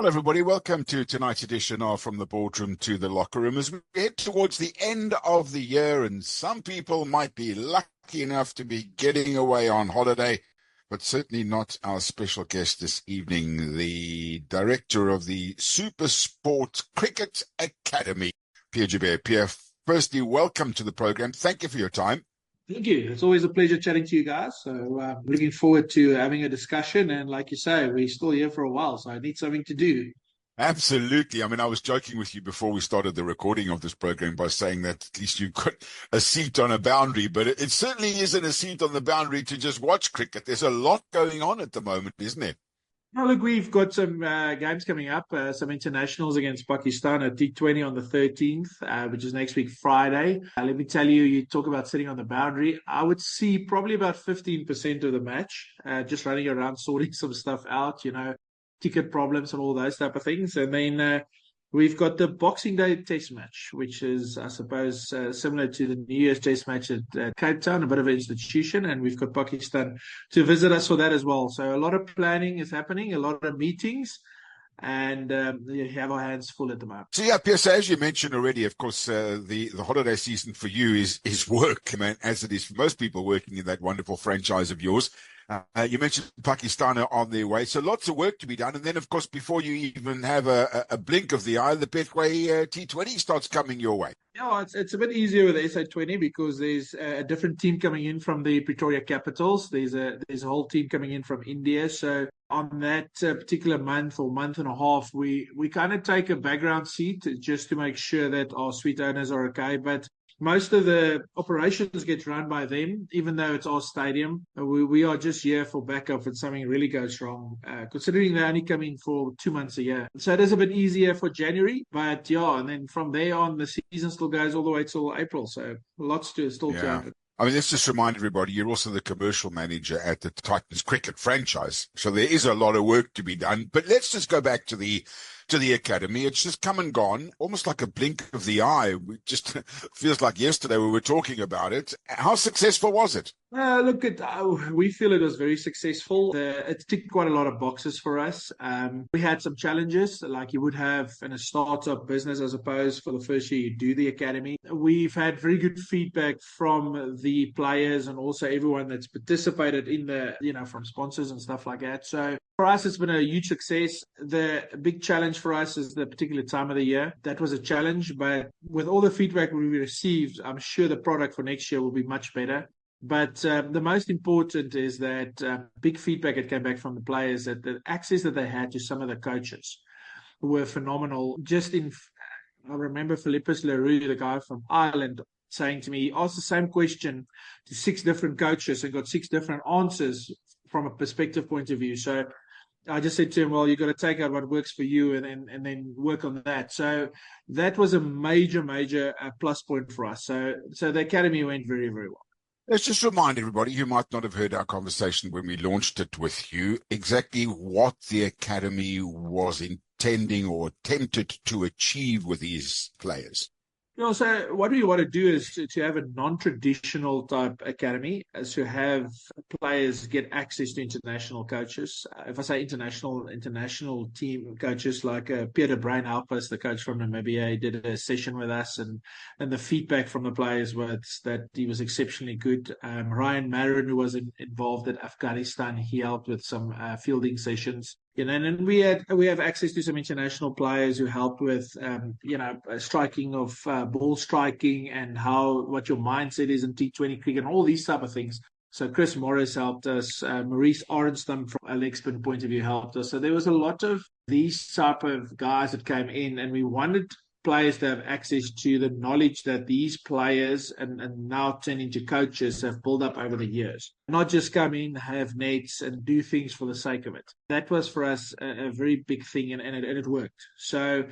Hello, everybody. Welcome to tonight's edition of From the Boardroom to the Locker Room. As we head towards the end of the year, and some people might be lucky enough to be getting away on holiday, but certainly not our special guest this evening, the director of the Super Sport Cricket Academy, Pierre Joubert. Pierre, firstly, welcome to the program. Thank you for your time. Thank you. It's always a pleasure chatting to you guys. So looking forward to having a discussion. And like you say, we're still here for a while, so I need something to do. Absolutely. I mean, I was joking with you before we started the recording of this program by saying that at least you've got a seat on a boundary, but it certainly isn't a seat on the boundary to just watch cricket. There's a lot going on at the moment, isn't it? Now, look, we've got some games coming up, some internationals against Pakistan at T20 on the 13th, which is next week, Friday. Let me tell you, you talk about sitting on the boundary. I would see probably about 15% of the match, just running around, sorting some stuff out, ticket problems and all those type of things. And then we've got the Boxing Day test match, which is, I suppose, similar to the New Year's test match at Cape Town, a bit of an institution. And we've got Pakistan to visit us for that as well. So a lot of planning is happening, a lot of meetings, and we have our hands full at the moment. So, yeah, Pierre, so as you mentioned already, of course, the holiday season for you is work, man, as it is for most people working in that wonderful franchise of yours. You mentioned Pakistan are on their way, so lots of work to be done. And then, of course, before you even have a blink of the eye, the Betway T20 starts coming your way. Yeah, it's a bit easier with the SA20 because there's a different team coming in from the Pretoria Capitals. There's a whole team coming in from India. So on that particular month or month and a half, we kind of take a background seat just to make sure that our sweet owners are okay. But most of the operations get run by them, even though it's our stadium. We are just here for backup if something really goes wrong, considering they only come in for 2 months a year. So it is a bit easier for January, but yeah, and then from there on, the season still goes all the way till April. So lots to still to happen. I mean, let's just remind everybody, you're also the commercial manager at the Titans cricket franchise. So there is a lot of work to be done. But let's just go back to the academy. It's just come and gone, almost like a blink of the eye. It just feels like yesterday we were talking about it. How successful was it? Look, we feel it was very successful. It ticked quite a lot of boxes for us. We had some challenges, like you would have in a startup business, I suppose, for the first year you do the academy. We've had very good feedback from the players and also everyone that's participated in from sponsors and stuff like that. So for us, it's been a huge success. The big challenge for us is the particular time of the year. That was a challenge, but with all the feedback we received, I'm sure the product for next year will be much better. But the most important is that big feedback that came back from the players, that the access that they had to some of the coaches were phenomenal. I remember Philippus Leroux, the guy from Ireland, saying to me, he asked the same question to 6 different coaches and got 6 different answers from a perspective point of view. So I just said to him, well, you've got to take out what works for you and then work on that. So that was a major plus point for us. So the academy went very, very well. Let's just remind everybody who might not have heard our conversation when we launched it with you, exactly what the academy was intending or attempted to achieve with these players. So what we want to do is to have a non-traditional type academy, to have players get access to international coaches. If I say international team coaches, like Pierre de Bruin helped us, the coach from Namibia. He did a session with us, and the feedback from the players was that he was exceptionally good. Ryan Marin, who was involved at Afghanistan, he helped with some fielding sessions. And then we have access to some international players who help with, striking of ball striking and what your mindset is in T20 cricket and all these type of things. So Chris Morris helped us. Maurice Arenstam from a leg spin point of view helped us. So there was a lot of these type of guys that came in, and we wanted players to have access to the knowledge that these players and now turn into coaches have built up over the years. Not just come in, have nets and do things for the sake of it. That was for us a very big thing, and it worked. So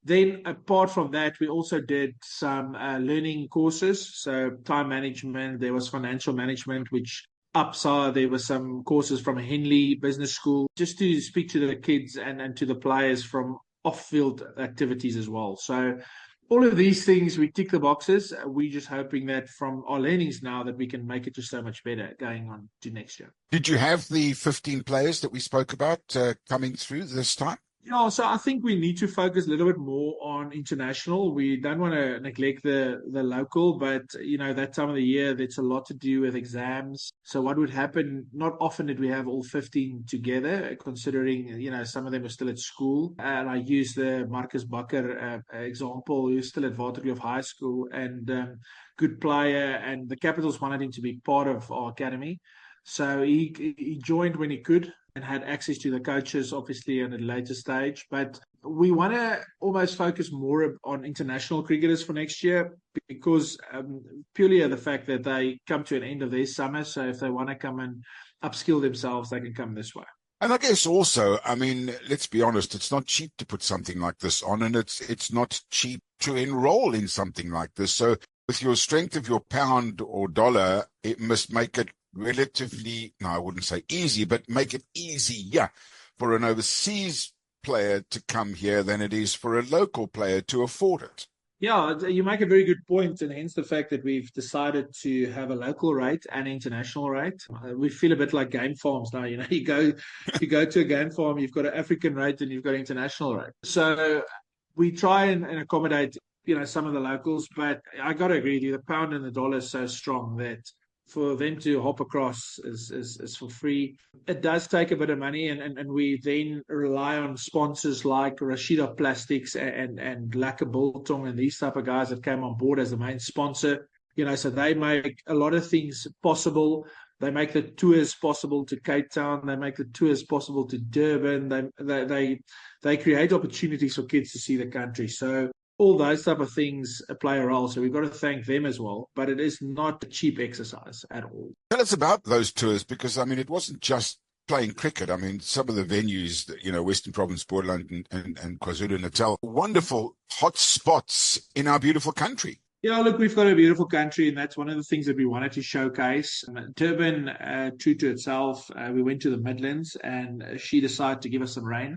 then apart from that, we also did some learning courses. So time management, there was financial management, which UPSA, there were some courses from Henley Business School, just to speak to the kids and to the players from off-field activities as well. So all of these things, we tick the boxes. We're just hoping that from our learnings now that we can make it just so much better going on to next year. Did you have the 15 players that we spoke about coming through this time? Yeah, so I think we need to focus a little bit more on international. We don't want to neglect the local, but that time of the year, there's a lot to do with exams. So what would happen? Not often did we have all 15 together, considering some of them are still at school. And I use the Marcus Bakker example, who's still at Waterkloof High School and good player, and the Capitals wanted him to be part of our academy. So he joined when he could and had access to the coaches, obviously, at a later stage. But we want to almost focus more on international cricketers for next year because purely of the fact that they come to an end of their summer. So if they want to come and upskill themselves, they can come this way. And I guess also, I mean, let's be honest, it's not cheap to put something like this on, and it's not cheap to enroll in something like this. So with your strength of your pound or dollar, it must make it relatively, no, I wouldn't say easy, but make it easier for an overseas player to come here than it is for a local player to afford it. Yeah, you make a very good point, and hence the fact that we've decided to have a local rate and international rate. We feel a bit like game farms now. You go to a game farm, you've got an African rate and you've got an international rate. So we try and accommodate, some of the locals, but I got to agree with you. The pound and the dollar is so strong that for them to hop across is for free. It does take a bit of money, and we then rely on sponsors like Rashida Plastics and Laka Biltong and these type of guys that came on board as the main sponsor. So they make a lot of things possible. They make the tours possible to Cape Town. They make the tours possible to Durban. They create opportunities for kids to see the country. So all those type of things play a role. So we've got to thank them as well. But it is not a cheap exercise at all. Tell us about those tours, because, I mean, it wasn't just playing cricket. I mean, some of the venues, Western Province, Borderland and KwaZulu-Natal, wonderful hot spots in our beautiful country. Yeah, look, we've got a beautiful country, and that's one of the things that we wanted to showcase. Durban, true to itself, we went to the Midlands, and she decided to give us some rain.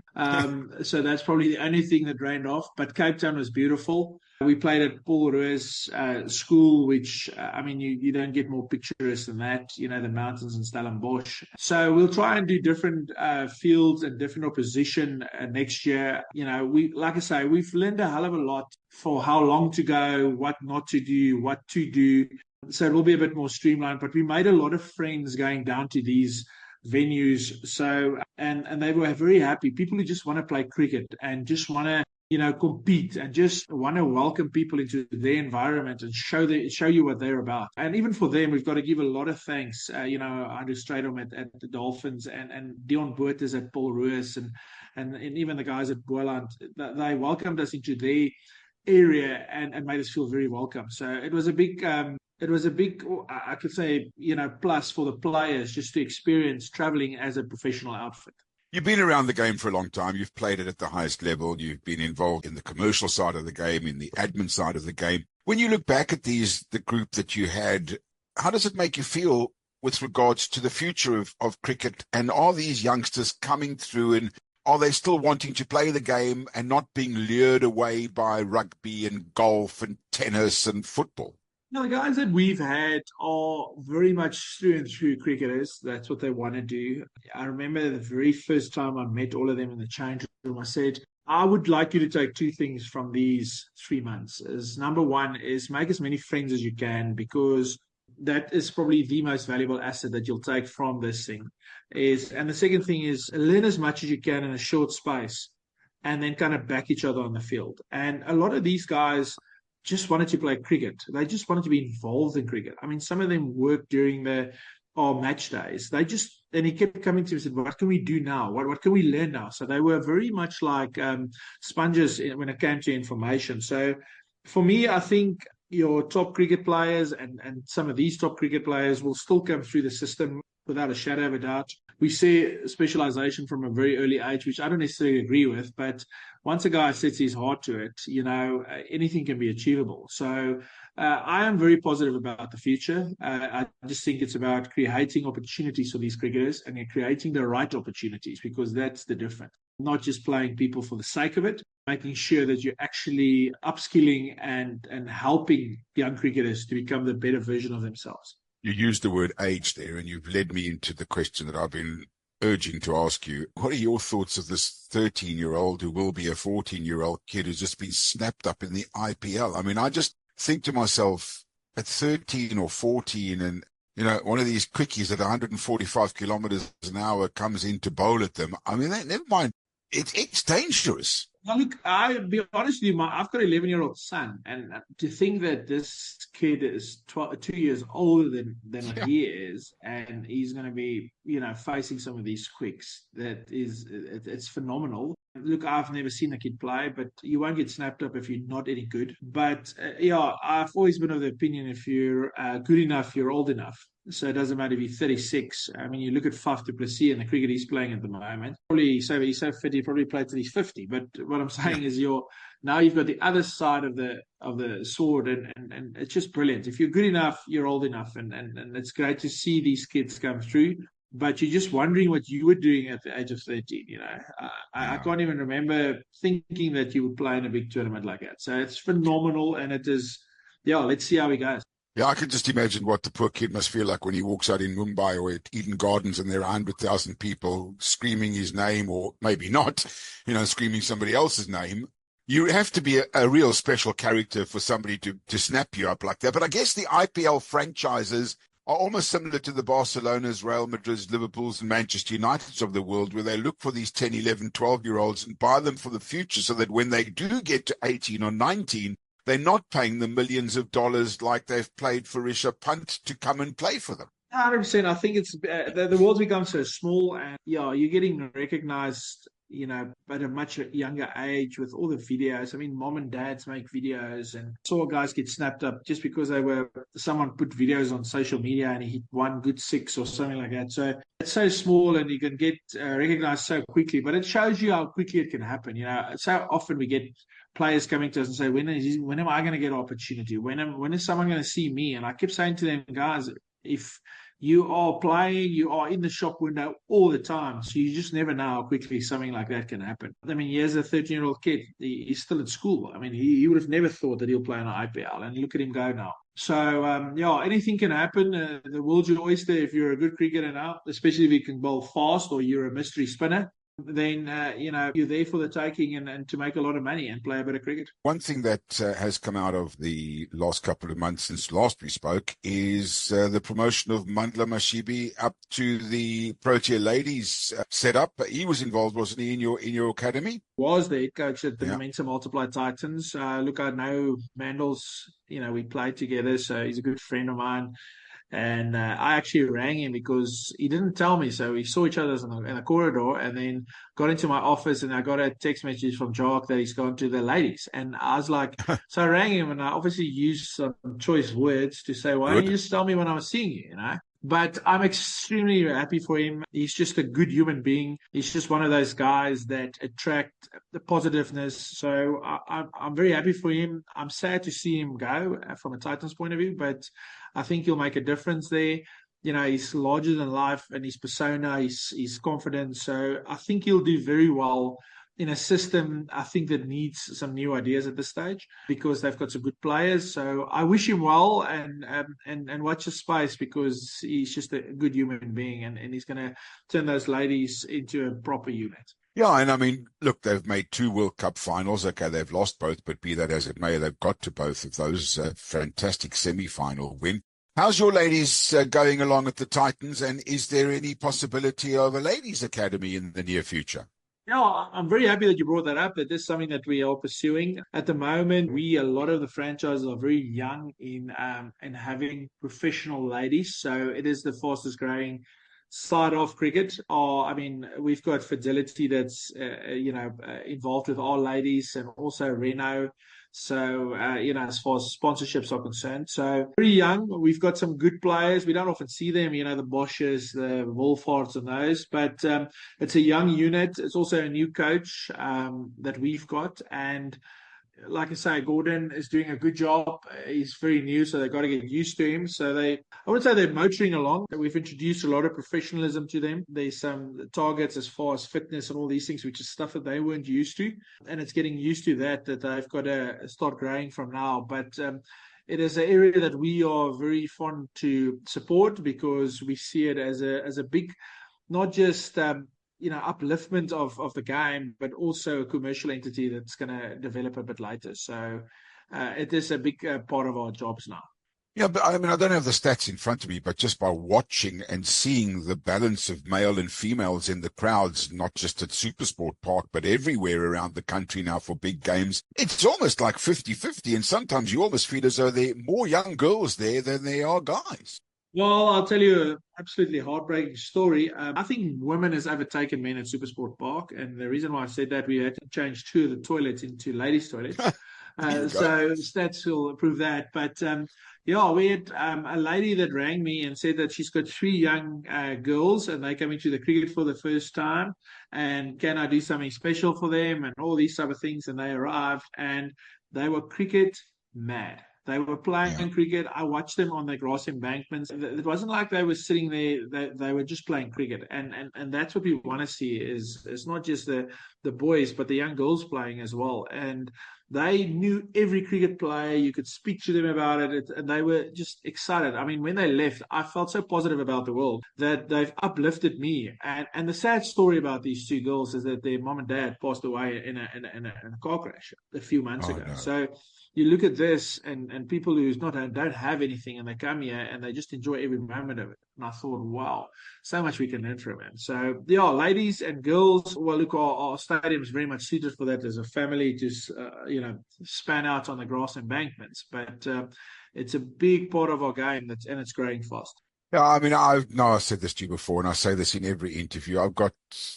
So that's probably the only thing that rained off. But Cape Town was beautiful. We played at Paul Roos School, which, I mean, you don't get more picturesque than that, the mountains in Stellenbosch. So we'll try and do different fields and different opposition next year. Like I say, we've learned a hell of a lot for how long to go, what not to do, what to do. So it will be a bit more streamlined. But we made a lot of friends going down to these venues. So and they were very happy. People who just want to play cricket and just want to compete and just want to welcome people into their environment and show you what they're about. And even for them, we've got to give a lot of thanks. Andrew Stradom at the Dolphins and Dion Boerters at Paul Roos and even the guys at Boland. They welcomed us into their area and made us feel very welcome. So it was a big, I could say, plus for the players just to experience traveling as a professional outfit. You've been around the game for a long time. You've played it at the highest level. You've been involved in the commercial side of the game, in the admin side of the game. When you look back at the group that you had, how does it make you feel with regards to the future of cricket? And are these youngsters coming through, and are they still wanting to play the game and not being lured away by rugby and golf and tennis and football? No, the guys that we've had are very much through and through cricketers. That's what they want to do. I remember the very first time I met all of them in the change room, I said, I would like you to take two things from these 3 months. Number one is make as many friends as you can, because that is probably the most valuable asset that you'll take from this thing. And the second thing is learn as much as you can in a short space and then kind of back each other on the field. And a lot of these guys just wanted to play cricket. They just wanted to be involved in cricket. I mean, some of them worked during our match days. And he kept coming to me and said, what can we do now? What can we learn now? So they were very much like sponges when it came to information. So for me, I think your top cricket players and some of these top cricket players will still come through the system without a shadow of a doubt. We see specialization from a very early age, which I don't necessarily agree with, but once a guy sets his heart to it, anything can be achievable. So I am very positive about the future. I just think it's about creating opportunities for these cricketers and creating the right opportunities, because that's the difference. Not just playing people for the sake of it, making sure that you're actually upskilling and helping young cricketers to become the better version of themselves. You used the word age there, and you've led me into the question that I've been urging to ask you, what are your thoughts of this 13-year-old who will be a 14-year-old kid who's just been snapped up in the IPL? I mean, I just think to myself, at 13 or 14, and one of these quickies at 145 kilometers an hour comes in to bowl at them. I mean, never mind. It's dangerous. Now, look, I'll be honest with you, I've got an 11-year-old son, and to think that this kid is 2 years older than Yeah. he is, and he's going to be, facing some of these quicks, it's phenomenal. Look, I've never seen a kid play, but you won't get snapped up if you're not any good. But yeah, I've always been of the opinion if you're good enough, you're old enough. So it doesn't matter if you're 36. I mean, you look at Faf du Plessis and the cricket he's playing at the moment. Probably, so he's so fit, he probably played till he's 50. But what I'm saying is, now you've got the other side of the sword, and it's just brilliant. If you're good enough, you're old enough, and it's great to see these kids come through. But you're just wondering what you were doing at the age of 13. I can't even remember thinking that you would play in a big tournament like that. So it's phenomenal, and it is. Yeah, let's see how he goes. Yeah, I can just imagine what the poor kid must feel like when he walks out in Mumbai or at Eden Gardens and there are 100,000 people screaming his name, or maybe not, screaming somebody else's name. You have to be a real special character for somebody to snap you up like that. But I guess the IPL franchises are almost similar to the Barcelonas, Real Madrids, Liverpools, and Manchester Uniteds of the world, where they look for these 10, 11, 12-year-olds and buy them for the future so that when they do get to 18 or 19, they're not paying them millions of dollars like they've paid for Rishabh Pant to come and play for them. 100%. I think it's the world's become so small, and you're getting recognized, at a much younger age with all the videos. I mean, mom and dads make videos, and saw guys get snapped up just because someone put videos on social media and he hit one good six or something like that. So it's so small, and you can get recognized so quickly. But it shows you how quickly it can happen. So often we get players coming to us and say, when am I going to get an opportunity? When is someone going to see me? And I keep saying to them, guys, if you are playing, you are in the shop window all the time. So you just never know how quickly something like that can happen. I mean, here's a 13-year-old kid. He's still at school. I mean, he would have never thought that he'll play in an IPL. And look at him go now. So, anything can happen. The world's your oyster if you're a good cricketer now, especially if you can bowl fast or you're a mystery spinner. Then you're there for the taking and to make a lot of money and play a bit of cricket. One thing that has come out of the last couple of months since last we spoke is the promotion of Mandla Mashibi up to the Protea Ladies setup. He was involved, wasn't he, in your academy? Was the head coach at the Mensa Multiply Titans. Look, I know Mandel's, we played together, so he's a good friend of mine. And I actually rang him because he didn't tell me. So we saw each other in the corridor, and then got into my office, and I got a text message from Jock that he's gone to the ladies. And I was like, so I rang him, and I obviously used some choice words to say, why don't you just tell me when I was seeing you, But I'm extremely happy for him. He's just a good human being. He's just one of those guys that attract the positiveness. So I'm very happy for him. I'm sad to see him go from a Titans point of view, but I think he'll make a difference there. He's larger than life, and his persona, he's confident. So I think he'll do very well in a system, I think, that needs some new ideas at this stage, because they've got some good players. So I wish him well, and watch his space, because he's just a good human being, and he's going to turn those ladies into a proper unit. Yeah, and I mean, look, they've made 2 World Cup finals. Okay, they've lost both, but be that as it may, they've got to both of those. Fantastic semi-final win. How's your ladies going along at the Titans, and is there any possibility of a ladies' academy in the near future? Yeah, I'm very happy that you brought that up. That is something that we are pursuing at the moment. A lot of the franchises are very young in having professional ladies, so it is the fastest growing side of cricket. We've got Fidelity that's involved with our ladies, and also Renault. So, as far as sponsorships are concerned. So, very young. We've got some good players. We don't often see them, the Bosches, the Wolfarts and those. But it's a young unit. It's also a new coach that we've got. And like I say, Gordon is doing a good job. He's very new, so they've got to get used to him. So I wouldn't say they're motoring along. We've introduced a lot of professionalism to them. There's some targets as far as fitness and all these things, which is stuff that they weren't used to. And it's getting used to that they've got to start growing from now. But it is an area that we are very fond to support, because we see it as a big not just upliftment of the game, but also a commercial entity that's going to develop a bit later. So it is a big part of our jobs now. Yeah, but I mean, I don't have the stats in front of me, but just by watching and seeing the balance of male and females in the crowds, not just at Supersport Park, but everywhere around the country now for big games, it's almost like 50-50. And sometimes you almost feel as though there are more young girls there than there are guys. Well, I'll tell you an absolutely heartbreaking story. I think women has overtaken men at Supersport Park, and the reason why I said that, we had to change two of the toilets into ladies' toilets. There you go. So stats will prove that. But yeah, we had a lady that rang me and said that she's got three young girls, and they're coming to the cricket for the first time. And can I do something special for them, and all these type of things? And they arrived, and they were cricket mad. They were Yeah. playing cricket. I watched them on the grass embankments. It wasn't like they were sitting there. They were just playing cricket, and that's what we want to see. Is it's not just the boys, but the young girls playing as well. And they knew every cricket player. You could speak to them about it, and they were just excited. I mean, when they left, I felt so positive about the world that they've uplifted me. And the sad story about these two girls is that their mom and dad passed away in a car crash a few months Oh, ago. no. So you look at this, and people who don't have anything, and they come here and they just enjoy every moment of it. And I thought, wow, so much we can learn from them. So yeah, ladies and girls, well, look, our stadium is very much suited for that as a family to span out on the grass embankments. But it's a big part of our game and it's growing fast. Yeah, I mean, I said this to you before, and I say this in every interview. I've got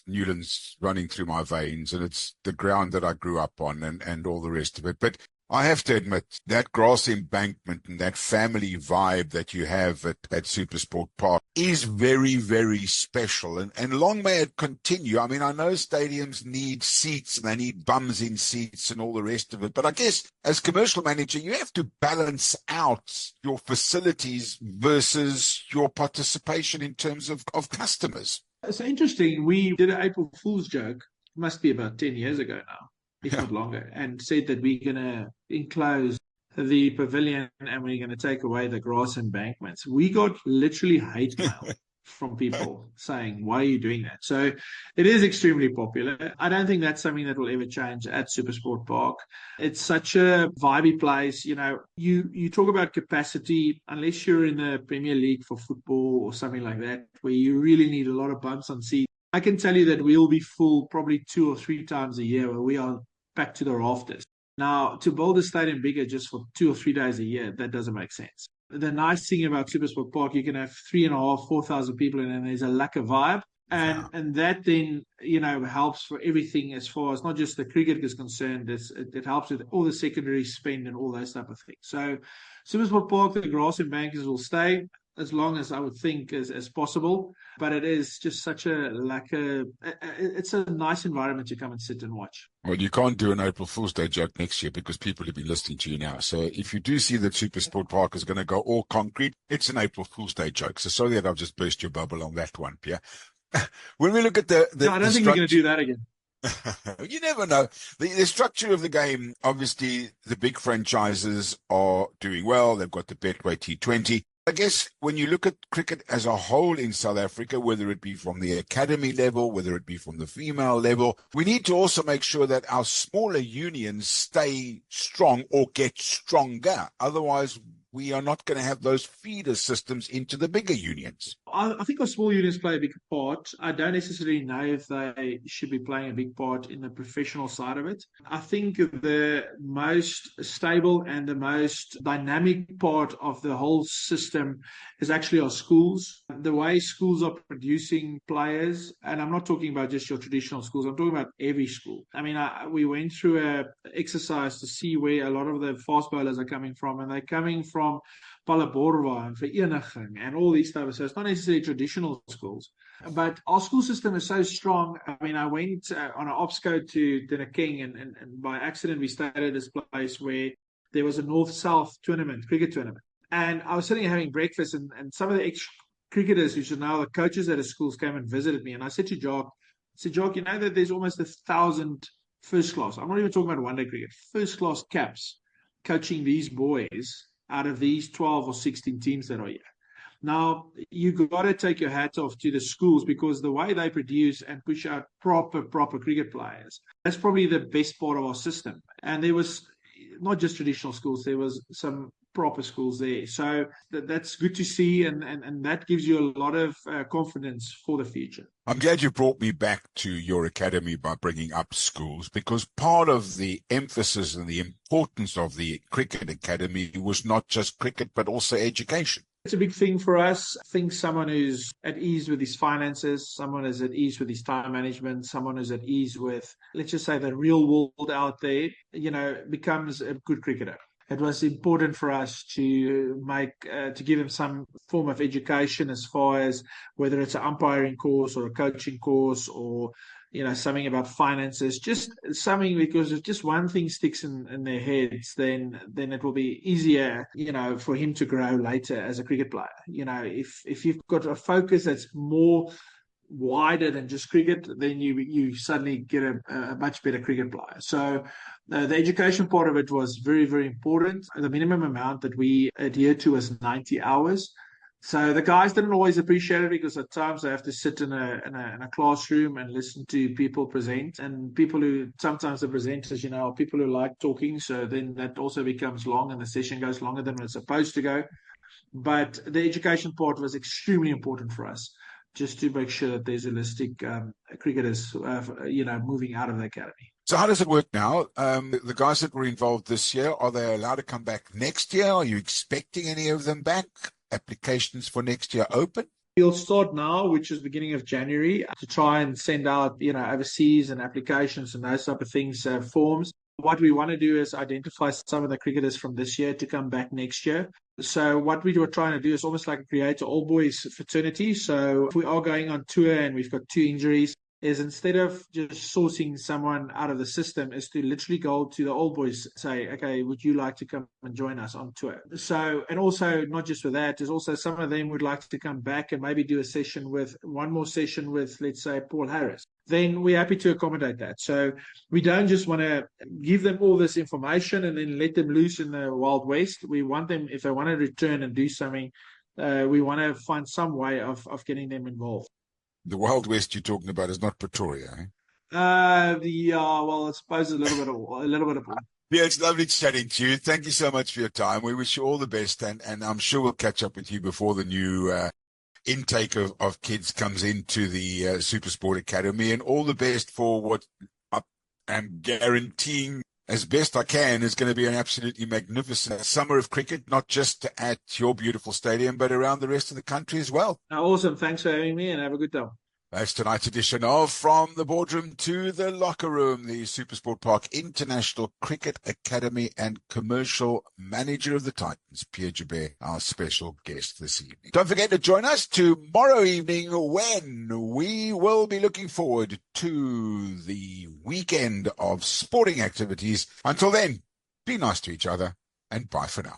Newlands running through my veins, and it's the ground that I grew up on and all the rest of it. But I have to admit that grass embankment and that family vibe that you have at Supersport Park is very, very special. And long may it continue. I mean, I know stadiums need seats and they need bums in seats and all the rest of it. But I guess as commercial manager, you have to balance out your facilities versus your participation in terms of customers. It's interesting. We did an April Fool's joke, must be about 10 years ago now, if Yeah. not longer, and said that we're going to enclose the pavilion and we're going to take away the grass embankments. We got literally hate mail from people saying, why are you doing that? So it is extremely popular. I don't think that's something that will ever change at Supersport Park. It's such a vibey place. You talk about capacity, unless you're in the Premier League for football or something like that, where you really need a lot of bumps on seats. I can tell you that we'll be full probably 2 or 3 times a year, where we are back to the rafters. Now, to build a stadium bigger just for 2 or 3 days a year, that doesn't make sense. The nice thing about Supersport Park, you can have 3,500, 4,000 people in, and there's a lack of vibe. Yeah. And that then, helps for everything as far as not just the cricket is concerned. It helps with all the secondary spend and all those type of things. So Supersport Park, the grass and bankers will stay as long as I would think as possible. But it is just such it's a nice environment to come and sit and watch. Well, you can't do an April Fool's Day joke next year because people have been listening to you now. So if you do see that Supersport Park is going to go all concrete, it's an April Fool's Day joke. So sorry that I've just burst your bubble on that one, Pierre. When we look at No, I don't think we're going to do that again. you never know. The structure of the game, obviously, the big franchises are doing well. They've got the Betway T20. I guess when you look at cricket as a whole in South Africa, whether it be from the academy level, whether it be from the female level, we need to also make sure that our smaller unions stay strong or get stronger. Otherwise, we are not going to have those feeder systems into the bigger unions. I think our small unions play a big part. I don't necessarily know if they should be playing a big part in the professional side of it. I think the most stable and the most dynamic part of the whole system is actually our schools. The way schools are producing players, and I'm not talking about just your traditional schools, I'm talking about every school. I mean, we went through an exercise to see where a lot of the fast bowlers are coming from, and they're coming from Palaborwa and Vereniging and all these types of, so it's not necessarily traditional schools, but our school system is so strong. I mean, I went on an opsco to Dinakeng, and by accident we stayed at this place where there was a north-south cricket tournament, and I was sitting here having breakfast, and some of the ex-cricketers who should now the coaches at the schools came and visited me, and I said to Jock, you know that there's almost 1,000 first class, I'm not even talking about one-day cricket, first class caps coaching these boys out of these 12 or 16 teams that are here. Now, you got to take your hat off to the schools because the way they produce and push out proper cricket players, that's probably the best part of our system. And there was not just traditional schools, there was some proper schools there. So that's good to see, and that gives you a lot of confidence for the future. I'm glad you brought me back to your academy by bringing up schools, because part of the emphasis and the importance of the cricket academy was not just cricket, but also education. It's a big thing for us. I think someone who's at ease with his finances, someone who's at ease with his time management, someone who's at ease with, let's just say, the real world out there, becomes a good cricketer. It was important for us to give them some form of education, as far as whether it's an umpiring course or a coaching course, or something about finances, just something, because if just one thing sticks in their heads, then it will be easier, for him to grow later as a cricket player. If you've got a focus that's more wider than just cricket, then you suddenly get a much better cricket player. So the education part of it was very, very important. The minimum amount that we adhered to was 90 hours. So the guys didn't always appreciate it, because at times they have to sit in a classroom and listen to people present, and people who sometimes the presenters, are people who like talking. So then that also becomes long, and the session goes longer than it's supposed to go. But the education part was extremely important for us, just to make sure that there's holistic cricketers, moving out of the academy. So how does it work now? The guys that were involved this year, are they allowed to come back next year? Are you expecting any of them back? Applications for next year open? We'll start now, which is beginning of January, to try and send out, overseas and applications and those type of things, forms. What we want to do is identify some of the cricketers from this year to come back next year. So what we were trying to do is almost like create an all boys fraternity. So if we are going on tour and we've got 2 injuries, is instead of just sourcing someone out of the system, is to literally go to the old boys, say, okay, would you like to come and join us on tour? So, and also not just with that, there's also some of them would like to come back and maybe do one more session with, let's say, Paul Harris. Then we're happy to accommodate that. So we don't just want to give them all this information and then let them loose in the Wild West. We want them, if they want to return and do something, we want to find some way of getting them involved. The Wild West you're talking about is not Pretoria, eh? Well, I suppose a little bit of both. Yeah, it's lovely chatting to you. Thank you so much for your time. We wish you all the best, and I'm sure we'll catch up with you before the new intake of kids comes into the Supersport Academy, and all the best for what I'm guaranteeing as best I can is going to be an absolutely magnificent summer of cricket, not just at your beautiful stadium, but around the rest of the country as well. Awesome. Thanks for having me, and have a good time. That's tonight's edition of From the Boardroom to the Locker Room, the Supersport Park International Cricket Academy and Commercial Manager of the Titans, Pierre Joubert, our special guest this evening. Don't forget to join us tomorrow evening, when we will be looking forward to the weekend of sporting activities. Until then, be nice to each other, and bye for now.